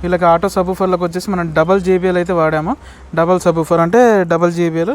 వీళ్ళకి ఆటో సబూఫర్లకు వచ్చేసి మనం డబల్ JBL అయితే వాడాము. డబల్ సబూఫర్ అంటే double JBL.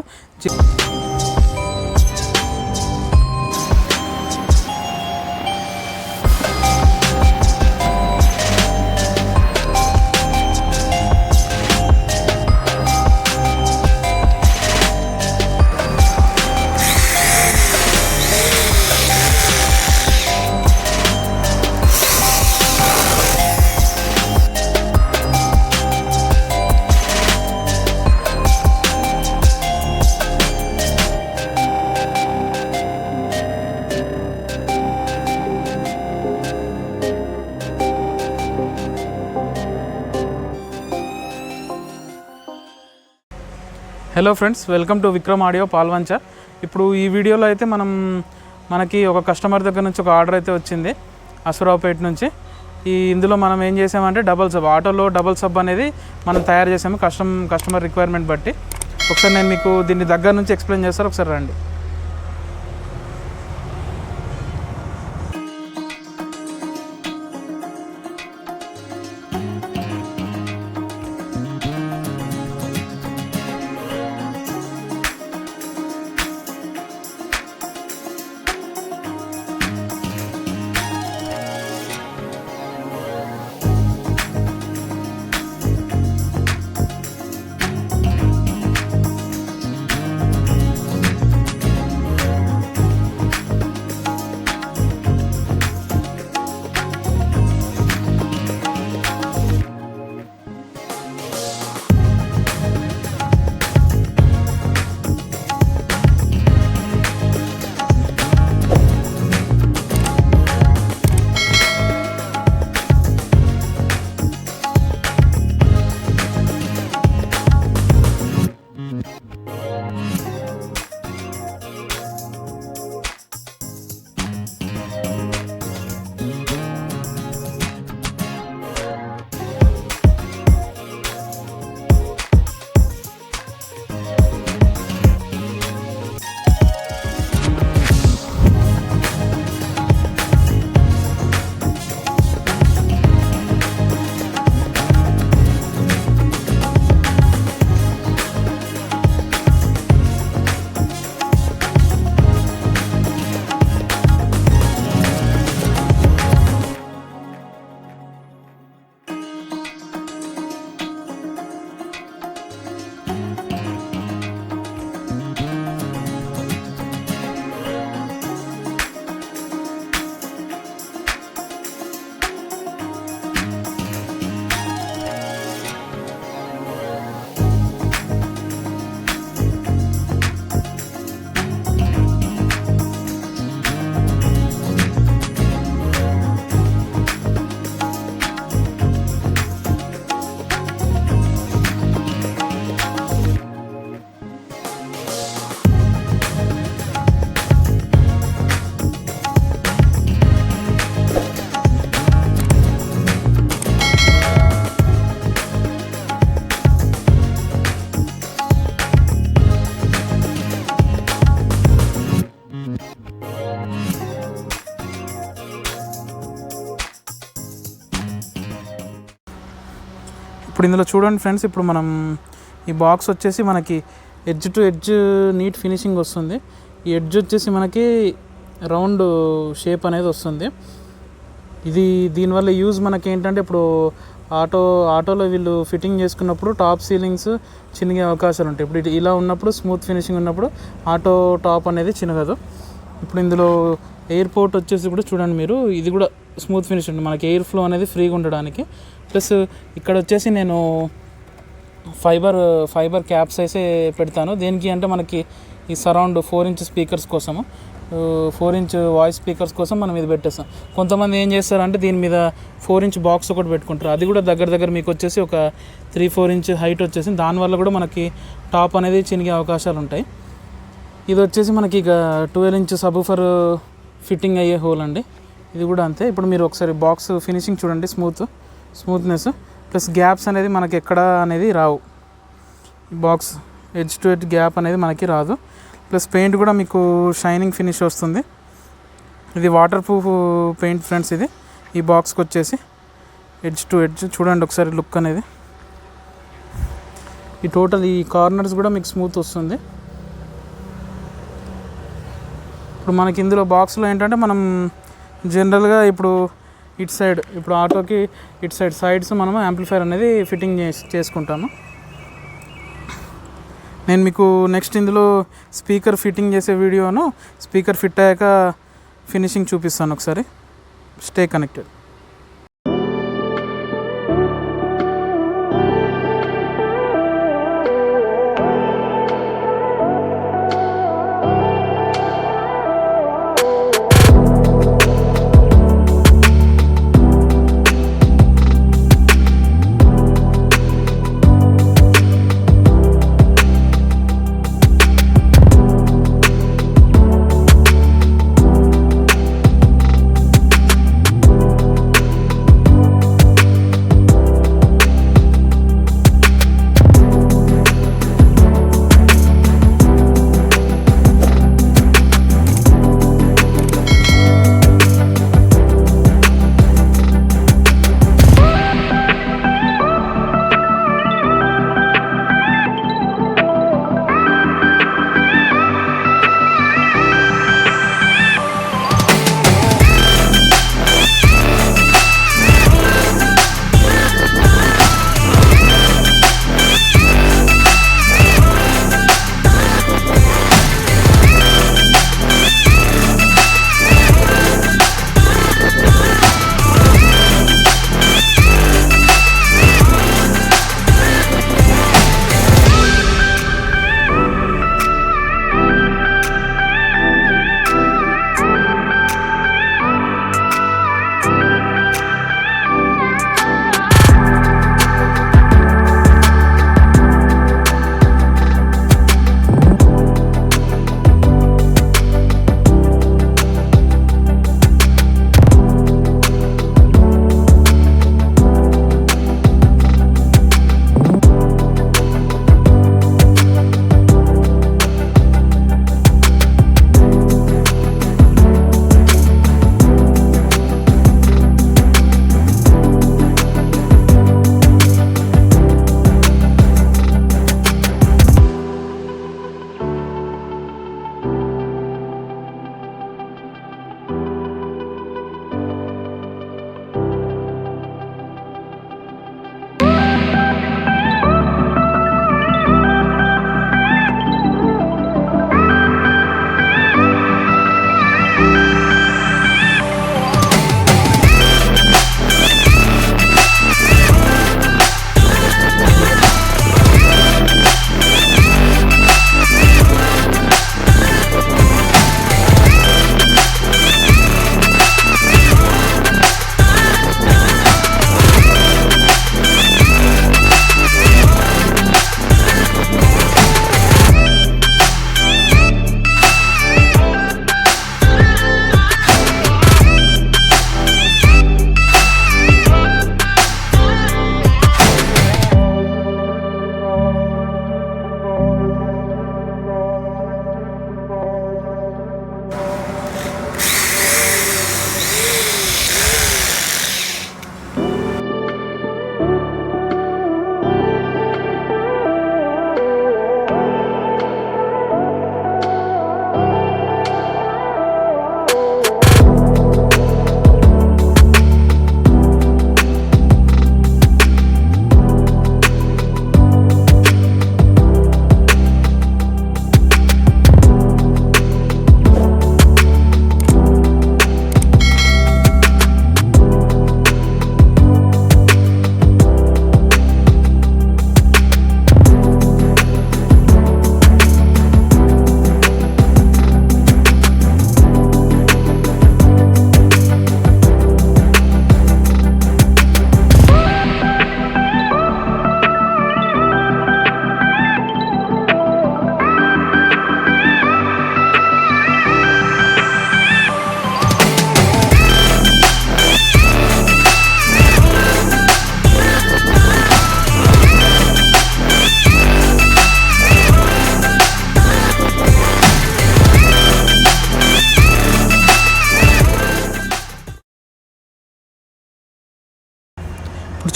Hello friends, welcome to Vikram audio Palvancha. ఇప్పుడు ఈ వీడియోలో అయితే మనకి ఒక కస్టమర్ దగ్గర నుంచి ఒక ఆర్డర్ అయితే వచ్చింది అసురావుపేట నుంచి. ఇందులో మనం ఏం చేసామంటే డబల్ సబ్, ఆటోలో డబల్ సబ్ అనేది మనం తయారు చేసాము కస్టమర్ రిక్వైర్మెంట్ బట్టి. ఒకసారి నేను మీకు దీన్ని దగ్గర నుంచి ఎక్స్ప్లెయిన్ చేస్తాను, ఒకసారి రండి. ఇప్పుడు ఇందులో చూడండి ఫ్రెండ్స్, ఇప్పుడు మనం ఈ బాక్స్ వచ్చేసి మనకి edge to edge neat finishing వస్తుంది. ఈ ఎడ్జ్ వచ్చేసి మనకి రౌండ్ షేప్ అనేది వస్తుంది. దీనివల్ల యూజ్ మనకి ఏంటంటే, ఇప్పుడు ఆటోలో వీళ్ళు ఫిట్టింగ్ చేసుకున్నప్పుడు టాప్ సీలింగ్స్ చినిగే అవకాశాలు ఉంటాయి. ఇప్పుడు ఇలా ఉన్నప్పుడు స్మూత్ ఫినిషింగ్ ఉన్నప్పుడు ఆటో టాప్ అనేది చినగదు. ఇప్పుడు ఇందులో ఎయిర్పోర్ట్ వచ్చేసి కూడా చూడండి మీరు, ఇది కూడా స్మూత్ ఫినిష్ ఉంటుంది మనకి, ఎయిర్ ఫ్లో అనేది ఫ్రీగా ఉండడానికి. ప్లస్ ఇక్కడ వచ్చేసి నేను ఫైబర్ క్యాప్స్ అయితే పెడతాను. దేనికి అంటే మనకి ఈ సరౌండ్ 4 ఇంచ్ స్పీకర్స్ కోసము, 4 ఇంచ్ వాయిస్ స్పీకర్స్ కోసం మనం ఇది పెట్టేస్తాం. కొంతమంది ఏం చేస్తారంటే దీని మీద 4 ఇంచ్ బాక్స్ ఒకటి పెట్టుకుంటారు. అది కూడా దగ్గర మీకు వచ్చేసి ఒక 3-4 ఇంచ్ హైట్ వచ్చేసి, దానివల్ల కూడా మనకి టాప్ అనేది చినిగే అవకాశాలు ఉంటాయి. ఇది వచ్చేసి మనకి ఇక 12 ఇంచ్ సబూఫర్ ఫిట్టింగ్ అయ్యే హోల్ అండి. ఇది కూడా అంతే. ఇప్పుడు మీరు ఒకసారి బాక్స్ ఫినిషింగ్ చూడండి, స్మూత్నెస్ ప్లస్ గ్యాప్స్ అనేది మనకి ఎక్కడ అనేది రావు. Box edge to edge gap అనేది మనకి రాదు. ప్లస్ పెయింట్ కూడా మీకు షైనింగ్ ఫినిష్ వస్తుంది. ఇది వాటర్ ప్రూఫ్ పెయింట్ ఫ్రెండ్స్. ఇది ఈ బాక్స్కి వచ్చేసి ఎడ్జ్ టు ఎడ్జ్ చూడండి ఒకసారి లుక్ అనేది. ఈ టోటల్ ఈ కార్నర్స్ కూడా మీకు స్మూత్ వస్తుంది. ఇప్పుడు మనకి ఇందులో బాక్స్లో ఏంటంటే మనం జనరల్గా ఇప్పుడు ఇటు సైడ్ ఇప్పుడు ఆటోకి ఇటు సైడ్ సైడ్స్ మనము యాంప్లిఫైర్ అనేది ఫిట్టింగ్ చేసుకుంటాము. నేను మీకు నెక్స్ట్ ఇందులో స్పీకర్ ఫిట్టింగ్ చేసే వీడియోను స్పీకర్ ఫిట్ అయ్యాక ఫినిషింగ్ చూపిస్తాను. ఒకసారి స్టే కనెక్టెడ్.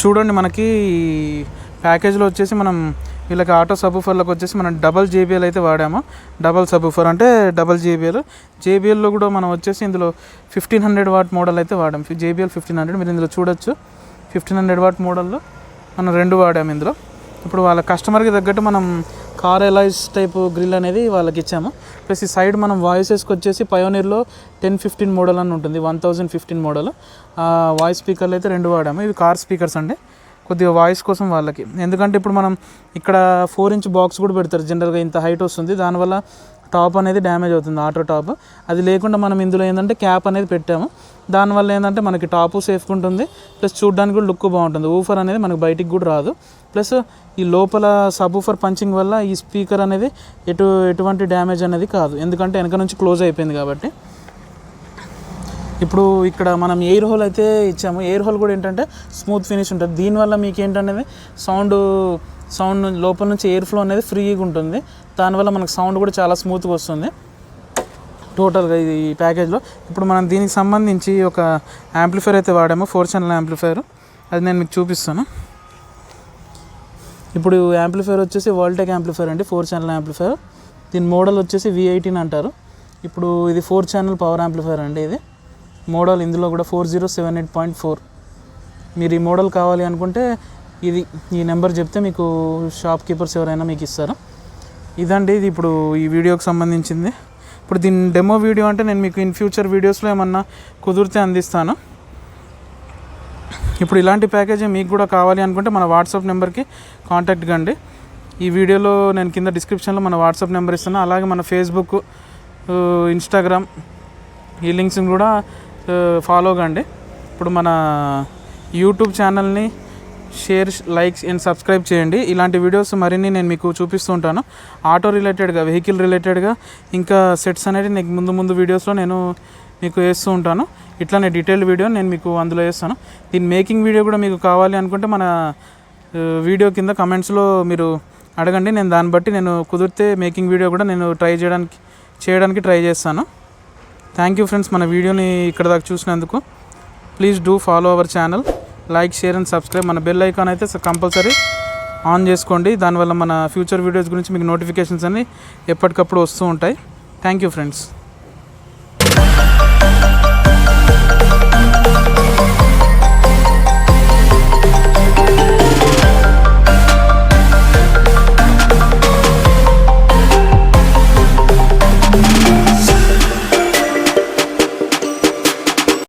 చూడండి మనకి ప్యాకేజ్లో వచ్చేసి మనం వీళ్ళకి ఆటో సబూఫర్లకు వచ్చేసి మనం డబల్ JBL అయితే వాడాము. డబల్ సబూఫర్ అంటే డబల్ JBLలో కూడా మనం వచ్చేసి ఇందులో 1500 వాట్ మోడల్ అయితే వాడాం. JBL 1500 మీరు ఇందులో చూడొచ్చు. 1500 వాట్ మోడల్లో మనం 2 వాడాము ఇందులో. ఇప్పుడు వాళ్ళ కస్టమర్కి తగ్గట్టు మనం కార్ ఎలాయిస్ టైప్ గ్రిల్ అనేది వాళ్ళకి ఇచ్చాము. ప్లస్ ఈ సైడ్ మనం వాయిసెస్కి వచ్చేసి పయోనీర్లో 1015 మోడల్ అని ఉంటుంది, 1015 మోడల్. వాయిస్ స్పీకర్లు అయితే 2 వాడాము. ఇవి కార్ స్పీకర్స్ అండి, కొద్దిగా వాయిస్ కోసం వాళ్ళకి. ఎందుకంటే ఇప్పుడు మనం ఇక్కడ 4 ఇంచ్ బాక్స్ కూడా పెడతారు, జనరల్గా ఇంత హైట్ వస్తుంది, దానివల్ల టాప్ అనేది డ్యామేజ్ అవుతుంది, ఆటో టాప్. అది లేకుండా మనం ఇందులో ఏంటంటే క్యాప్ అనేది పెట్టాము. దానివల్ల ఏంటంటే మనకి టాపు సేఫ్గా ఉంటుంది, ప్లస్ చూడడానికి కూడా లుక్ బాగుంటుంది. ఊఫర్ అనేది మనకు బయటికి కూడా రాదు. ప్లస్ ఈ లోపల సబ్ ఊఫర్ పంచింగ్ వల్ల ఈ స్పీకర్ అనేది ఎటువంటి డ్యామేజ్ అనేది కాదు, ఎందుకంటే వెనక నుంచి క్లోజ్ అయిపోయింది కాబట్టి. ఇప్పుడు ఇక్కడ మనం ఎయిర్ హోల్ అయితే ఇచ్చాము. ఎయిర్ హోల్ కూడా ఏంటంటే స్మూత్ ఫినిష్ ఉంటుంది. దీనివల్ల మీకు ఏంటనేది సౌండ్ లోపల నుంచి ఎయిర్ ఫ్లో అనేది ఫ్రీగా ఉంటుంది. దానివల్ల మనకు సౌండ్ కూడా చాలా స్మూత్గా వస్తుంది టోటల్గా ఈ ప్యాకేజ్లో. ఇప్పుడు మనం దీనికి సంబంధించి ఒక యాంప్లిఫైర్ అయితే వాడాము, 4 ఛానల్ యాంప్లిఫైర్. అది నేను మీకు చూపిస్తాను. ఇప్పుడు యాంప్లిఫైర్ వచ్చేసి వోల్టేక్ యాంప్లిఫైర్ అండి, 4 ఛానల్ యాంప్లిఫైర్. దీని మోడల్ వచ్చేసి V18 అంటారు. ఇప్పుడు ఇది 4 ఛానల్ పవర్ యాంప్లిఫైర్ అండి. ఇది మోడల్ ఇందులో కూడా 4078.4. మీరు ఈ మోడల్ కావాలి అనుకుంటే ఈ నెంబర్ చెప్తే మీకు షాప్ కీపర్స్ ఎవరైనా మీకు ఇస్తారు. ఇదండి ఇది ఇప్పుడు ఈ వీడియోకి సంబంధించింది. ఇప్పుడు దీని డెమో వీడియో అంటే నేను మీకు ఇన్ ఫ్యూచర్ వీడియోస్లో ఏమన్నా కుదిరితే అందిస్తాను. ఇప్పుడు ఇలాంటి ప్యాకేజీ మీకు కూడా కావాలి అనుకుంటే మన వాట్సాప్ నెంబర్కి కాంటాక్ట్ కండి. ఈ వీడియోలో నేను కింద డిస్క్రిప్షన్లో మన వాట్సాప్ నెంబర్ ఇస్తాను. అలాగే మన ఫేస్బుక్, ఇన్స్టాగ్రామ్ ఈ లింక్స్ కూడా ఫాలో కండి. ఇప్పుడు మన యూట్యూబ్ ఛానల్ని షేర్, లైక్స్ అండ్ సబ్స్క్రైబ్ చేయండి. ఇలాంటి వీడియోస్ మరిన్ని నేను మీకు చూపిస్తూ ఉంటాను. ఆటో రిలేటెడ్గా, వెహికల్ రిలేటెడ్గా ఇంకా సెట్స్ అనేది నేను ముందు వీడియోస్లో నేను మీకు వేస్తూ ఉంటాను. ఇట్లానే డీటెయిల్డ్ వీడియో నేను మీకు అందులో వేస్తాను. దీని మేకింగ్ వీడియో కూడా మీకు కావాలి అనుకుంటే మన వీడియో కింద కమెంట్స్లో మీరు అడగండి. నేను దాన్ని బట్టి నేను కుదిరితే మేకింగ్ వీడియో కూడా నేను చేయడానికి ట్రై చేస్తాను. థ్యాంక్ యూ ఫ్రెండ్స్, మన వీడియోని ఇక్కడ దాకా చూసినందుకు. Please do follow our channel, like, share and subscribe. మన బెల్ ఐకాన్ అయితే కంపల్సరీ ఆన్ చేసుకోండి. దానివల్ల మన ఫ్యూచర్ వీడియోస్ గురించి మీకు నోటిఫికేషన్స్ అన్నీ ఎప్పటికప్పుడు వస్తూ ఉంటాయి. Thank you friends.